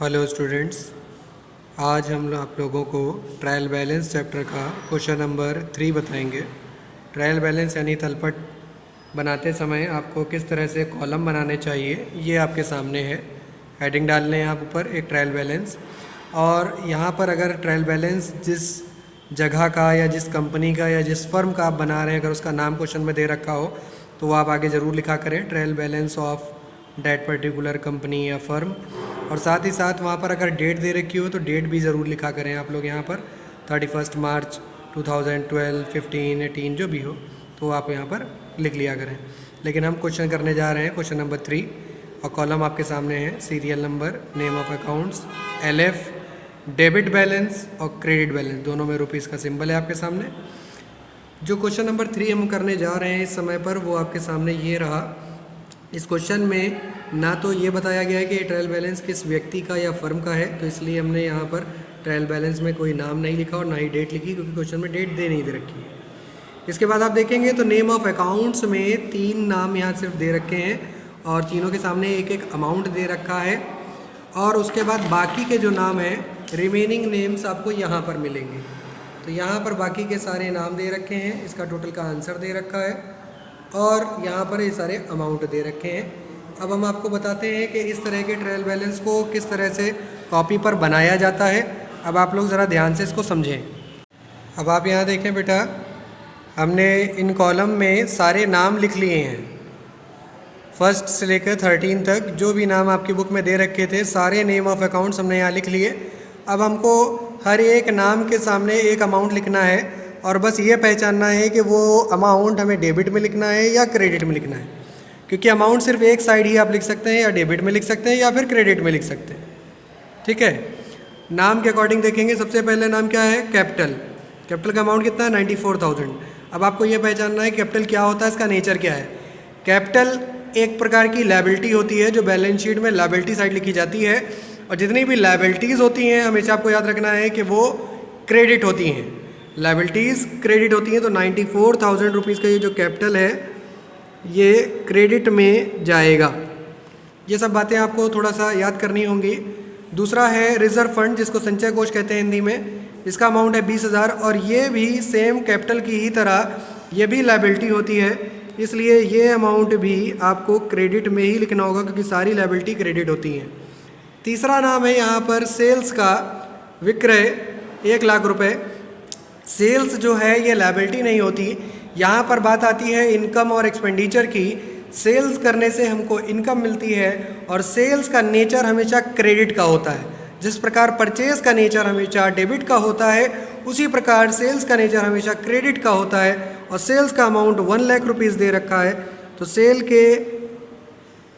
Hello students, आज हम आप लोगों को ट्रायल बैलेंस चैप्टर का क्वेश्चन नंबर 3 बताएंगे। ट्रायल बैलेंस यानी तलपट बनाते समय आपको किस तरह से कॉलम बनाने चाहिए ये आपके सामने है। हेडिंग डालने हैं आप ऊपर एक ट्रायल बैलेंस, और यहाँ पर अगर ट्रायल बैलेंस जिस जगह का या जिस कंपनी का या जिस फर्म का आप बना रहे हैं, अगर उसका नाम क्वेश्चन में दे रखा हो तो वो आप आगे ज़रूर लिखा करें, trial balance of that particular company या फर्म। और साथ ही साथ वहाँ पर अगर डेट दे रखी हो तो डेट भी ज़रूर लिखा करें आप लोग। यहाँ पर 31 मार्च 2012, 15, 18 जो भी हो तो आप यहाँ पर लिख लिया करें। लेकिन हम क्वेश्चन करने जा रहे हैं क्वेश्चन नंबर 3, और कॉलम आपके सामने है, serial number, name of accounts, LF, debit balance और क्रेडिट बैलेंस, दोनों में रुपीज़ का सिंबल है आपके सामने। जो क्वेश्चन नंबर 3 हम करने जा रहे हैं इस समय पर वो आपके सामने ये रहा। इस क्वेश्चन में ना तो ये बताया गया है कि ट्रायल बैलेंस किस व्यक्ति का या फर्म का है, तो इसलिए हमने यहाँ पर ट्रायल बैलेंस में कोई नाम नहीं लिखा और ना ही डेट लिखी, क्योंकि क्वेश्चन में डेट दे नहीं दे रखी है। इसके बाद आप देखेंगे तो नेम ऑफ अकाउंट्स में 3 नाम यहाँ सिर्फ दे रखे हैं और तीनों के सामने एक एक अमाउंट दे रखा है, और उसके बाद बाकी के जो नाम हैं रिमेनिंग नेम्स आपको यहाँ पर मिलेंगे। तो यहाँ पर बाकी के सारे नाम दे रखे हैं, इसका टोटल का आंसर दे रखा है और यहाँ पर ये सारे अमाउंट दे रखे हैं। अब हम आपको बताते हैं कि इस तरह के ट्रायल बैलेंस को किस तरह से कॉपी पर बनाया जाता है। अब आप लोग ज़रा ध्यान से इसको समझें। अब आप यहाँ देखें बेटा, हमने इन कॉलम में सारे नाम लिख लिए हैं, फर्स्ट से लेकर 13 तक जो भी नाम आपकी बुक में दे रखे थे सारे नेम ऑफ अकाउंट्स हमने यहाँ लिख लिए। अब हमको हर एक नाम के सामने एक अमाउंट लिखना है और बस ये पहचानना है कि वो अमाउंट हमें डेबिट में लिखना है या क्रेडिट में लिखना है, क्योंकि अमाउंट सिर्फ एक साइड ही आप लिख सकते हैं, या डेबिट में लिख सकते हैं या फिर क्रेडिट में लिख सकते हैं। ठीक है, नाम के अकॉर्डिंग देखेंगे। सबसे पहले नाम क्या है? कैपिटल। कैपिटल का अमाउंट कितना है? 94,000। अब आपको ये पहचानना है कैपिटल क्या होता है, इसका नेचर क्या है। कैपिटल एक प्रकार की लायबिलिटी होती है जो बैलेंस शीट में लायबिलिटी साइड लिखी जाती है, और जितनी भी लायबिलिटीज़ होती हैं हमेशा आपको याद रखना है कि वो क्रेडिट होती हैं। लायबिलिटीज़ क्रेडिट होती हैं, तो 94,000 रुपीज़ का ये जो कैपिटल है ये क्रेडिट में जाएगा। ये सब बातें आपको थोड़ा सा याद करनी होंगी। दूसरा है रिजर्व फंड, जिसको संचय कोष कहते हैं हिंदी में। इसका अमाउंट है 20,000, और ये भी सेम कैपिटल की ही तरह ये भी लायबिलिटी होती है, इसलिए ये अमाउंट भी आपको क्रेडिट में ही लिखना होगा, क्योंकि सारी लायबिलिटी क्रेडिट होती हैं। तीसरा नाम है यहाँ पर सेल्स का, विक्रय, 1 लाख रुपए। सेल्स जो है ये लायबिलिटी नहीं होती, यहाँ पर बात आती है इनकम और एक्सपेंडिचर की। सेल्स करने से हमको इनकम मिलती है और सेल्स का नेचर हमेशा क्रेडिट का होता है। जिस प्रकार परचेज का नेचर हमेशा डेबिट का होता है, उसी प्रकार सेल्स का नेचर हमेशा क्रेडिट का होता है। और सेल्स का अमाउंट 1 लाख रुपीज़ दे रखा है, तो सेल के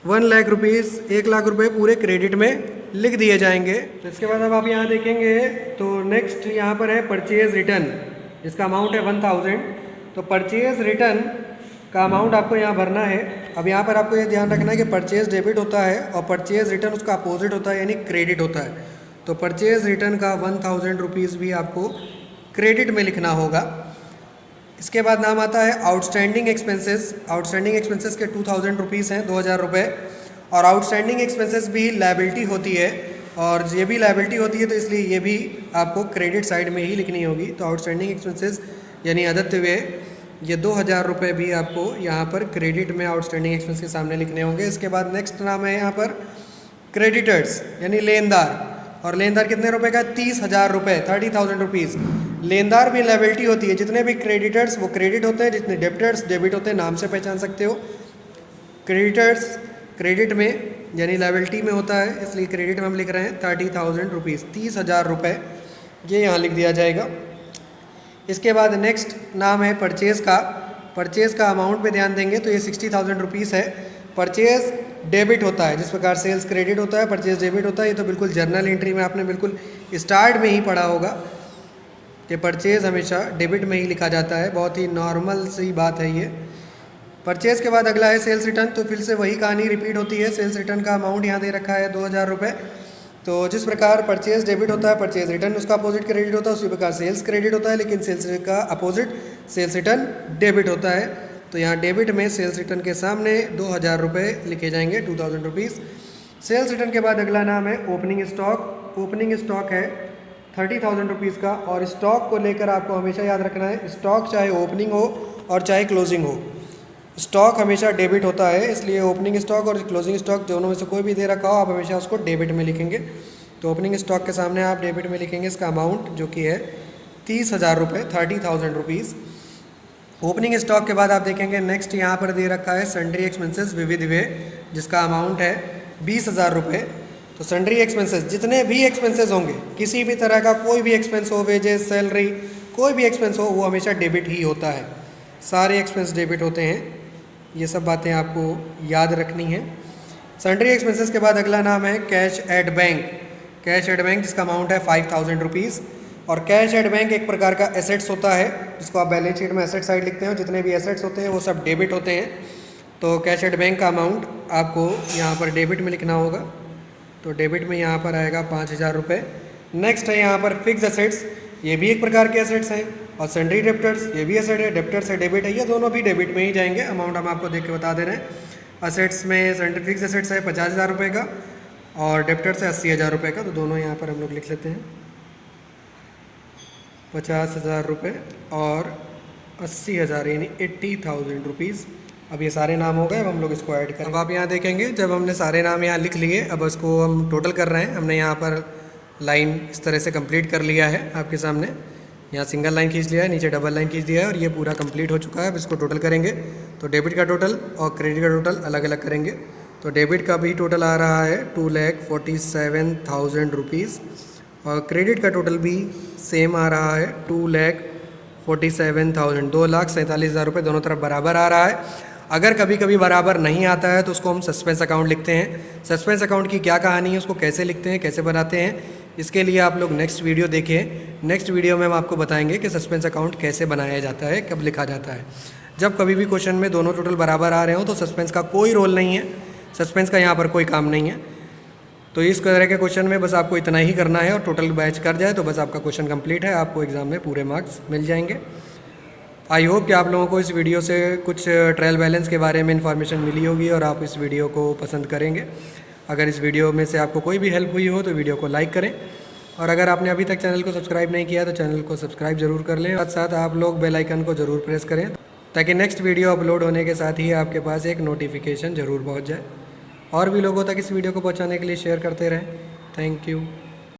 1 लाख रुपीज़, 1 लाख रुपए पूरे क्रेडिट में लिख दिए जाएंगे। तो इसके बाद अब आप यहाँ देखेंगे तो नेक्स्ट यहाँ पर है परचेज रिटर्न, जिसका अमाउंट है 1000। तो परचेज रिटर्न का अमाउंट आपको यहाँ भरना है। अब यहाँ पर आपको ये ध्यान रखना है कि परचेज डेबिट होता है और परचेज रिटर्न उसका अपोजिट होता है, यानी क्रेडिट होता है। तो परचेज रिटर्न का 1000 रुपीज़ भी आपको क्रेडिट में लिखना होगा। इसके बाद नाम आता है आउटस्टैंडिंग एक्सपेंसेस। आउटस्टैंडिंग एक्सपेंसेस के 2000 रुपीज़ हैं, 2000 रुपये। और आउटस्टैंडिंग एक्सपेंसेस भी लायबिलिटी होती है, और ये भी लायबिलिटी होती है, तो इसलिए ये भी आपको क्रेडिट साइड में ही लिखनी होगी। तो आउटस्टैंडिंग एक्सपेंसेस यानी आदित्य व्यय, ये 2000 रुपये भी आपको यहाँ पर क्रेडिट में आउटस्टैंडिंग एक्सपेंस के सामने लिखने होंगे। इसके बाद नेक्स्ट नाम है यहाँ पर क्रेडिटर्स, यानी लेनदार। और लेनदार कितने रुपए का? 30,000 रुपये, 30,000 रुपीज़। लेनदार भी लायबिलिटी होती है, जितने भी क्रेडिटर्स वो क्रेडिट होते हैं, जितने डेबिटर्स डेबिट होते हैं, नाम से पहचान सकते हो। क्रेडिटर्स क्रेडिट में यानी लायबिलिटी में होता है, इसलिए क्रेडिट में हम लिख रहे हैं 30,000 रुपीज़, 30,000 रुपये, ये यहाँ लिख दिया जाएगा। इसके बाद नेक्स्ट नाम है परचेज़ का। परचेज़ का अमाउंट पे ध्यान देंगे तो ये 60,000 रुपीज़ है। परचेज़ डेबिट होता है, जिस प्रकार सेल्स क्रेडिट होता है परचेज़ डेबिट होता है। ये तो बिल्कुल जर्नल एंट्री में आपने बिल्कुल स्टार्ट में ही पढ़ा होगा कि परचेज़ हमेशा डेबिट में ही लिखा जाता है, बहुत ही नॉर्मल सी बात है ये। परचेज़ के बाद अगला है सेल्स रिटर्न। तो फिर से वही कहानी रिपीट होती है। सेल्स रिटर्न का अमाउंट यहाँ दे रखा है 2000 रुपये। तो जिस प्रकार परचेज डेबिट होता है, परचेज रिटर्न उसका अपोजिट क्रेडिट होता है, उसी प्रकार सेल्स क्रेडिट होता है, लेकिन सेल्स का अपोजिट सेल्स रिटर्न डेबिट होता है। तो यहाँ डेबिट में सेल्स रिटर्न के सामने 2000 रुपये लिखे जाएंगे, 2000 रुपीज़। सेल्स रिटर्न के बाद अगला नाम है ओपनिंग स्टॉक। ओपनिंग स्टॉक है 30,000 रुपीज़ का, और स्टॉक को लेकर आपको हमेशा याद रखना है, स्टॉक चाहे ओपनिंग हो और चाहे क्लोजिंग हो, स्टॉक हमेशा डेबिट होता है। इसलिए ओपनिंग स्टॉक और क्लोजिंग स्टॉक दोनों में से कोई भी दे रखा हो, आप हमेशा उसको डेबिट में लिखेंगे। तो ओपनिंग स्टॉक के सामने आप डेबिट में लिखेंगे इसका अमाउंट, जो कि है 30,000 रुपये, 30,000 रुपीज़। ओपनिंग स्टॉक के बाद आप देखेंगे नेक्स्ट यहाँ पर दे रखा है सन्ड्री एक्सपेंसेस विविध व्यय, जिसका अमाउंट है 20,000 रुपये। तो सन्ड्री एक्सपेंसेस, जितने भी एक्सपेंसेस होंगे, किसी भी तरह का कोई भी एक्सपेंस हो, वेजेस, सैलरी, कोई भी एक्सपेंस हो, वो हमेशा डेबिट ही होता है। सारे एक्सपेंस डेबिट होते हैं। ये सब बातें आपको याद रखनी है। सन्ड्री एक्सपेंसेस के बाद अगला नाम है cash at bank. Cash at bank, जिसका अमाउंट है 5,000 रुपीज़। और कैश एट बैंक एक प्रकार का एसेट्स होता है, जिसको आप बैलेंस शीट में एसेट साइड लिखते हैं। जितने भी एसेट्स होते हैं वो सब डेबिट होते हैं। तो कैश एट बैंक का अमाउंट आपको यहाँ पर डेबिट में लिखना होगा। तो डेबिट में यहाँ पर आएगा 5,000 रुपये। नेक्स्ट है यहाँ पर फिक्स एसेट्स, ये भी एक प्रकार के एसेट्स हैं। और सन्ड्री डेप्टर्स, ये भी एसेट है, डेप्टर्स है, डेबिट है, ये दोनों भी डेबिट में ही जाएंगे। अमाउंट हम आपको देख के बता दे रहे हैं। असेट्स में सन्ड्री फिक्स एसेट्स है 50,000 रुपये का, और डेप्टर्स है 80,000 रुपये का। तो दोनों यहाँ पर हम लोग लिख लेते हैं, 50,000 रुपये और 80,000, यानी 80,000 रुपीज़। अब ये सारे नाम हो गए, अब हम लोग इसको ऐड करें। अब आप यहाँ देखेंगे, जब हमने सारे नाम यहाँ लिख लिए, अब इसको हम टोटल कर रहे हैं। हमने यहाँ पर लाइन इस तरह से कंप्लीट कर लिया है आपके सामने। यहाँ सिंगल लाइन खींच लिया है, नीचे डबल लाइन खींच दिया है, और ये पूरा कंप्लीट हो चुका है। अब इसको टोटल करेंगे तो डेबिट का टोटल और क्रेडिट का टोटल अलग अलग करेंगे। तो डेबिट का भी टोटल आ रहा है 2,47,000 रुपीज़, और क्रेडिट का टोटल भी सेम आ रहा है 2,47,000, 2,47,000 रुपये दोनों तरफ बराबर आ रहा है। अगर कभी कभी बराबर नहीं आता है तो उसको हम सस्पेंस अकाउंट लिखते हैं। सस्पेंस अकाउंट की क्या कहानी है, उसको कैसे लिखते हैं, कैसे बनाते हैं, इसके लिए आप लोग नेक्स्ट वीडियो देखिए। नेक्स्ट वीडियो में हम आपको बताएंगे कि सस्पेंस अकाउंट कैसे बनाया जाता है, कब लिखा जाता है। जब कभी भी क्वेश्चन में दोनों टोटल बराबर आ रहे हो तो सस्पेंस का कोई रोल नहीं है, सस्पेंस का यहाँ पर कोई काम नहीं है। तो इस तरह के क्वेश्चन में बस आपको इतना ही करना है, और टोटल बैच कर जाए तो बस आपका क्वेश्चन कंप्लीट है, आपको एग्ज़ाम में पूरे मार्क्स मिल जाएंगे। आई होप कि आप लोगों को इस वीडियो से कुछ ट्रायल बैलेंस के बारे में इन्फॉर्मेशन मिली होगी और आप इस वीडियो को पसंद करेंगे। अगर इस वीडियो में से आपको कोई भी हेल्प हुई हो तो वीडियो को लाइक करें, और अगर आपने अभी तक चैनल को सब्सक्राइब नहीं किया तो चैनल को सब्सक्राइब जरूर कर लें। साथ साथ आप लोग बेल आइकन को ज़रूर प्रेस करें, ताकि नेक्स्ट वीडियो अपलोड होने के साथ ही आपके पास एक नोटिफिकेशन ज़रूर पहुँच जाए। और भी लोगों तक इस वीडियो को पहुँचाने के लिए शेयर करते रहें। Thank you.